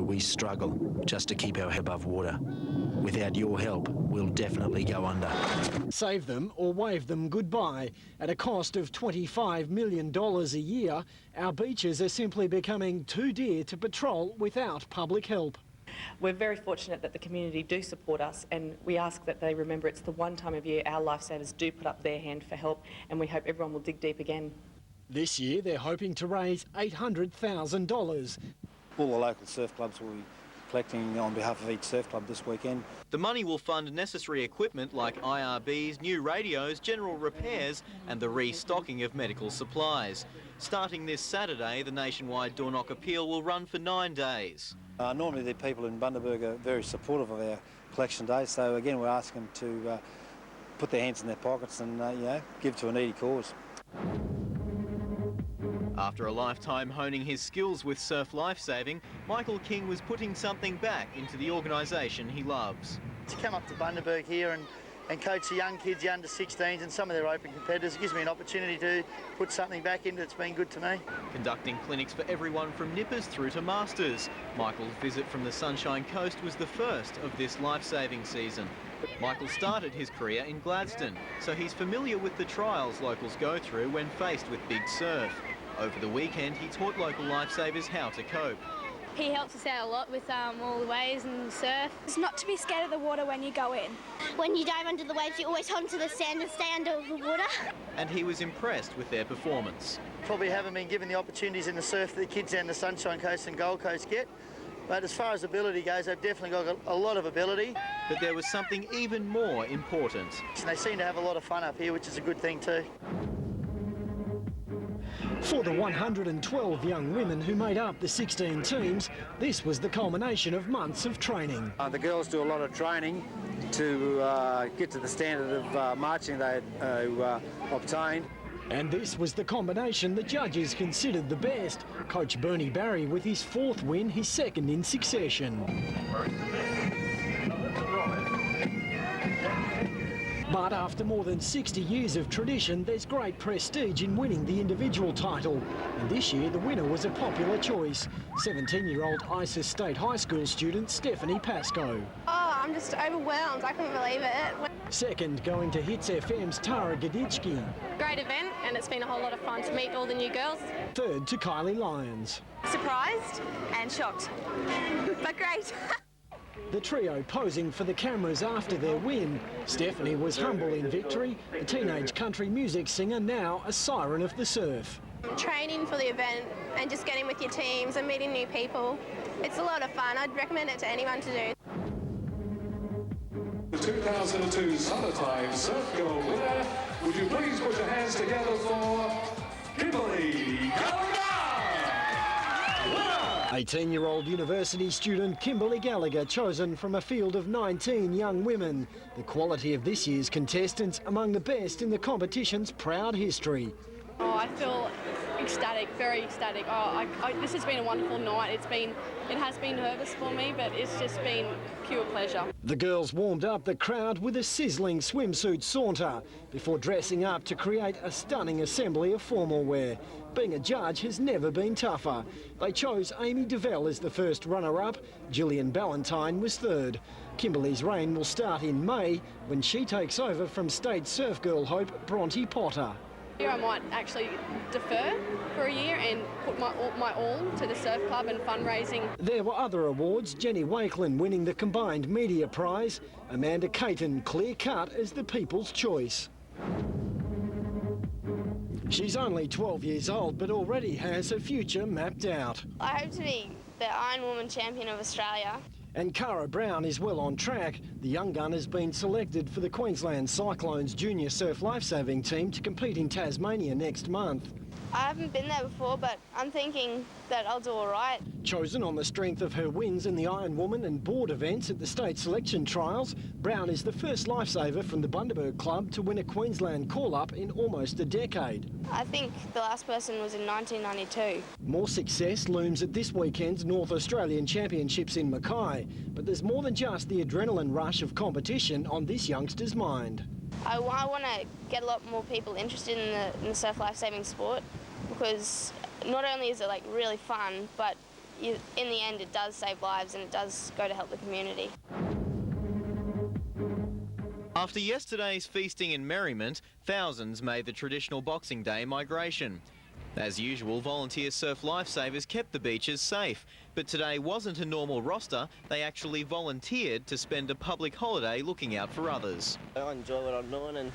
we struggle just to keep our head above water. Without your help, we'll definitely go under. Save them or wave them goodbye. At a cost of $25 million a year, our beaches are simply becoming too dear to patrol without public help. We're very fortunate that the community do support us, and we ask that they remember it's the one time of year our lifesavers do put up their hand for help, and we hope everyone will dig deep again. This year they're hoping to raise $800,000. All the local surf clubs will be collecting on behalf of each surf club this weekend. The money will fund necessary equipment like IRBs, new radios, general repairs and the restocking of medical supplies. Starting this Saturday, the nationwide door knock appeal will run for 9 days. Normally the people in Bundaberg are very supportive of our collection days, so again we're asking them to put their hands in their pockets and give to a needy cause. After a lifetime honing his skills with surf lifesaving, Michael King was putting something back into the organisation he loves. To come up to Bundaberg here and coach the young kids, the under-16s and some of their open competitors, it gives me an opportunity to put something back in that's been good to me. Conducting clinics for everyone from nippers through to masters. Michael's visit from the Sunshine Coast was the first of this lifesaving season. Michael started his career in Gladstone, so he's familiar with the trials locals go through when faced with big surf. Over the weekend, he taught local lifesavers how to cope. He helps us out a lot with all the waves and the surf. It's not to be scared of the water when you go in. When you dive under the waves, you always hold onto the sand and stay under the water. And he was impressed with their performance. Probably haven't been given the opportunities in the surf that the kids down the Sunshine Coast and Gold Coast get. But as far as ability goes, they've definitely got a lot of ability. But there was something even more important. And they seem to have a lot of fun up here, which is a good thing too. For the 112 young women who made up the 16 teams, this was the culmination of months of training. The girls do a lot of training to get to the standard of marching they obtained. And this was the combination the judges considered the best. Coach Bernie Barry with his 4th win, his 2nd in succession. But after more than 60 years of tradition, there's great prestige in winning the individual title. And this year, the winner was a popular choice. 17-year-old Isis State High School student Stephanie Pascoe. Oh, I'm just overwhelmed. I couldn't believe it. Second, going to Hits FM's Tara Gaditsky. Great event, and it's been a whole lot of fun to meet all the new girls. Third, to Kylie Lyons. Surprised and shocked, but great. The trio posing for the cameras after their win. Stephanie was humble in victory, the teenage country music singer now a siren of the surf. Training for the event and just getting with your teams and meeting new people. It's a lot of fun. I'd recommend it to anyone to do. The 2002 Summertime Surf Girl winner, would you please put your hands together for Kimberly Gallagher! 18-year-old university student Kimberly Gallagher, chosen from a field of 19 young women. The quality of this year's contestants among the best in the competition's proud history. Oh, I feel ecstatic, very ecstatic. This has been a wonderful night. It has been nervous for me, but it's just been pure pleasure. The girls warmed up the crowd with a sizzling swimsuit saunter before dressing up to create a stunning assembly of formal wear. Being a judge has never been tougher. They chose Amy DeVell as the first runner-up. Gillian Ballantyne was third. Kimberly's reign will start in May when she takes over from state surf girl hope Bronte Potter. I might actually defer for a year and put my all to the surf club and fundraising. There were other awards, Jenny Wakelin winning the combined media prize, Amanda Caton clear-cut as the people's choice. She's only 12 years old, but already has her future mapped out. I hope to be the Iron Woman champion of Australia. And Cara Brown is well on track. The young gun has been selected for the Queensland Cyclones junior surf lifesaving team to compete in Tasmania next month. I haven't been there before, but I'm thinking that I'll do all right. Chosen on the strength of her wins in the Iron Woman and board events at the state selection trials, Brown is the first lifesaver from the Bundaberg Club to win a Queensland call-up in almost a decade. I think the last person was in 1992. More success looms at this weekend's North Australian Championships in Mackay, but there's more than just the adrenaline rush of competition on this youngster's mind. I want to get a lot more people interested in the surf lifesaving sport, because not only is it really fun, but in the end it does save lives and it does go to help the community. After yesterday's feasting and merriment, thousands made the traditional Boxing Day migration. As usual, volunteer surf lifesavers kept the beaches safe, but today wasn't a normal roster. They actually volunteered to spend a public holiday looking out for others. I enjoy what I'm doing and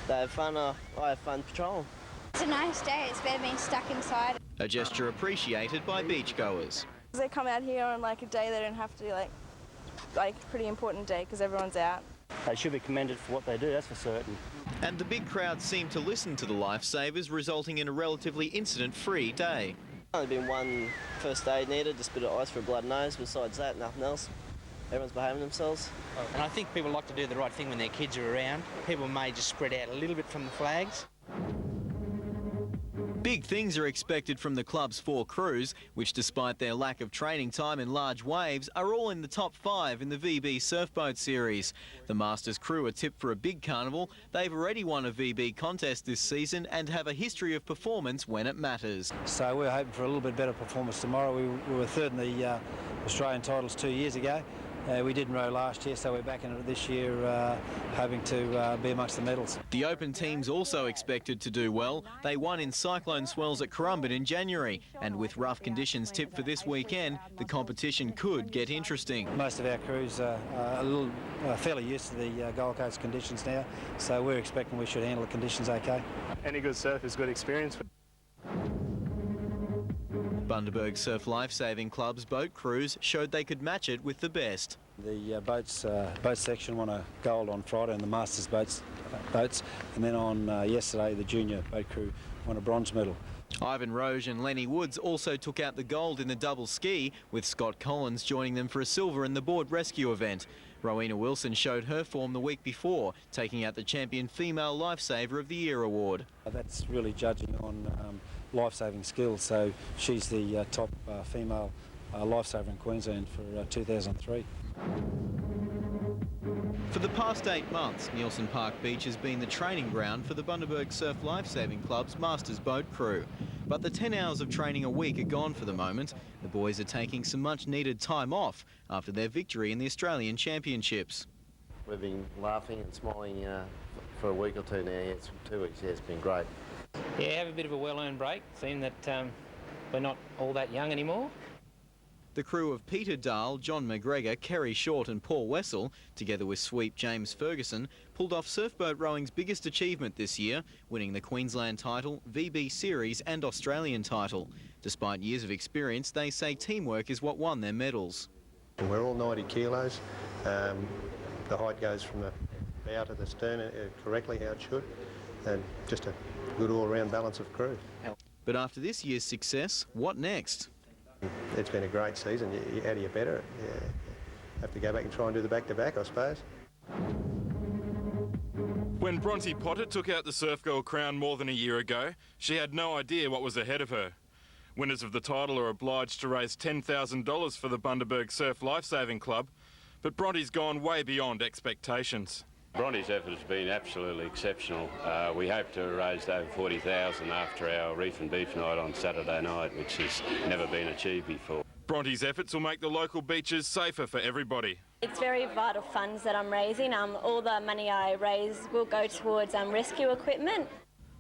they have fun. I have fun patrolling. It's a nice day. It's better being stuck inside. A gesture appreciated by beachgoers. They come out here on like a day they don't have to, like a pretty important day because everyone's out. They should be commended for what they do, that's for certain. And the big crowd seemed to listen to the lifesavers, resulting in a relatively incident-free day. Only been one first aid needed, just a bit of ice for a blood nose. Besides that, nothing else. Everyone's behaving themselves. And I think people like to do the right thing when their kids are around. People may just spread out a little bit from the flags. Big things are expected from the club's 4 crews, which despite their lack of training time in large waves, are all in the top 5 in the VB Surfboat Series. The Masters crew are tipped for a big carnival. They've already won a VB contest this season and have a history of performance when it matters. So we're hoping for a little bit better performance tomorrow. We were third in the Australian titles 2 years ago. We didn't row last year, so we're back in it this year, hoping to be amongst the medals. The Open team's also expected to do well. They won in cyclone swells at Currumbin in January, and with rough conditions tipped for this weekend, the competition could get interesting. Most of our crews are fairly used to the Gold Coast conditions now, so we're expecting we should handle the conditions okay. Any good surf is good experience. Bundaberg Surf Lifesaving Club's boat crews showed they could match it with the best. The boat section won a gold on Friday in the Masters boats, and then on yesterday the junior boat crew won a bronze medal. Ivan Roge and Lenny Woods also took out the gold in the double ski, with Scott Collins joining them for a silver in the board rescue event. Rowena Wilson showed her form the week before, taking out the Champion Female Lifesaver of the Year award. That's really judging on life-saving skills, so she's the top female lifesaver in Queensland for 2003. For the past 8 months, Nielsen Park Beach has been the training ground for the Bundaberg Surf Lifesaving Club's Masters boat crew. But the 10 hours of training a week are gone for the moment. The boys are taking some much-needed time off after their victory in the Australian Championships. We've been laughing and smiling for a week or two now. It's 2 weeks, yeah, it's been great. Yeah, have a bit of a well-earned break, seeing that we're not all that young anymore. The crew of Peter Dahl, John McGregor, Kerry Short and Paul Wessel, together with sweep James Ferguson, pulled off surfboat rowing's biggest achievement this year, winning the Queensland title, VB Series and Australian title. Despite years of experience, they say teamwork is what won their medals. We're all 90 kilos. The height goes from the bow to the stern correctly how it should, and just a good all-round balance of crew. But after this year's success, what next? It's been a great season. How do you better it? You have to go back and try and do the back-to-back, I suppose. When Bronte Potter took out the Surf Girl crown more than a year ago, she had no idea what was ahead of her. Winners of the title are obliged to raise $10,000 for the Bundaberg Surf Lifesaving Club, but Bronte's gone way beyond expectations. Bronte's effort has been absolutely exceptional. We hope to have raised over $40,000 after our Reef and Beef night on Saturday night, which has never been achieved before. Bronte's efforts will make the local beaches safer for everybody. It's very vital funds that I'm raising. All the money I raise will go towards rescue equipment.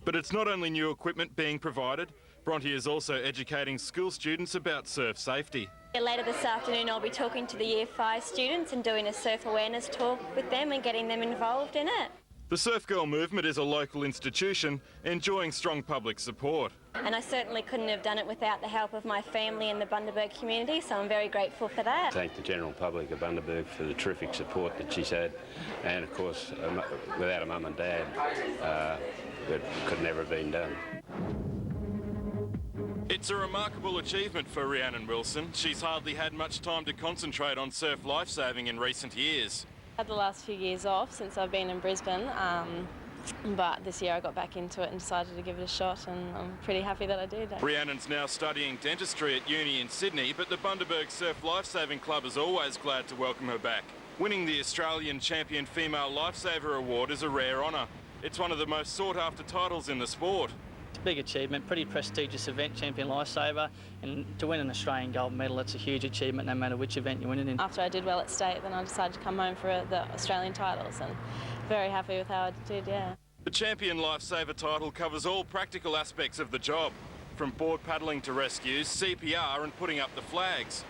But it's not only new equipment being provided. Bronte is also educating school students about surf safety. Later this afternoon I'll be talking to the Year 5 students and doing a surf awareness talk with them and getting them involved in it. The Surf Girl movement is a local institution enjoying strong public support. And I certainly couldn't have done it without the help of my family and the Bundaberg community, so I'm very grateful for that. Thank the general public of Bundaberg for the terrific support that she's had, and of course without a mum and dad it could never have been done. It's a remarkable achievement for Rhiannon Wilson. She's hardly had much time to concentrate on surf lifesaving in recent years. I've had the last few years off since I've been in Brisbane, but this year I got back into it and decided to give it a shot, and I'm pretty happy that I did. Rhiannon's now studying dentistry at uni in Sydney, but the Bundaberg Surf Lifesaving Club is always glad to welcome her back. Winning the Australian Champion Female Lifesaver Award is a rare honour. It's one of the most sought-after titles in the sport. It's a big achievement, pretty prestigious event, Champion Lifesaver, and to win an Australian gold medal, it's a huge achievement no matter which event you win it in. After I did well at state, then I decided to come home for the Australian titles, and very happy with how I did, yeah. The Champion Lifesaver title covers all practical aspects of the job, from board paddling to rescues, CPR and putting up the flags.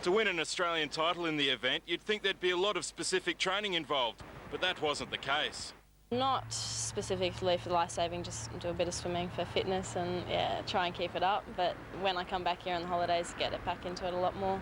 To win an Australian title in the event, you'd think there'd be a lot of specific training involved, but that wasn't the case. Not specifically for lifesaving, just do a bit of swimming for fitness and yeah, try and keep it up. But when I come back here on the holidays, get it back into it a lot more.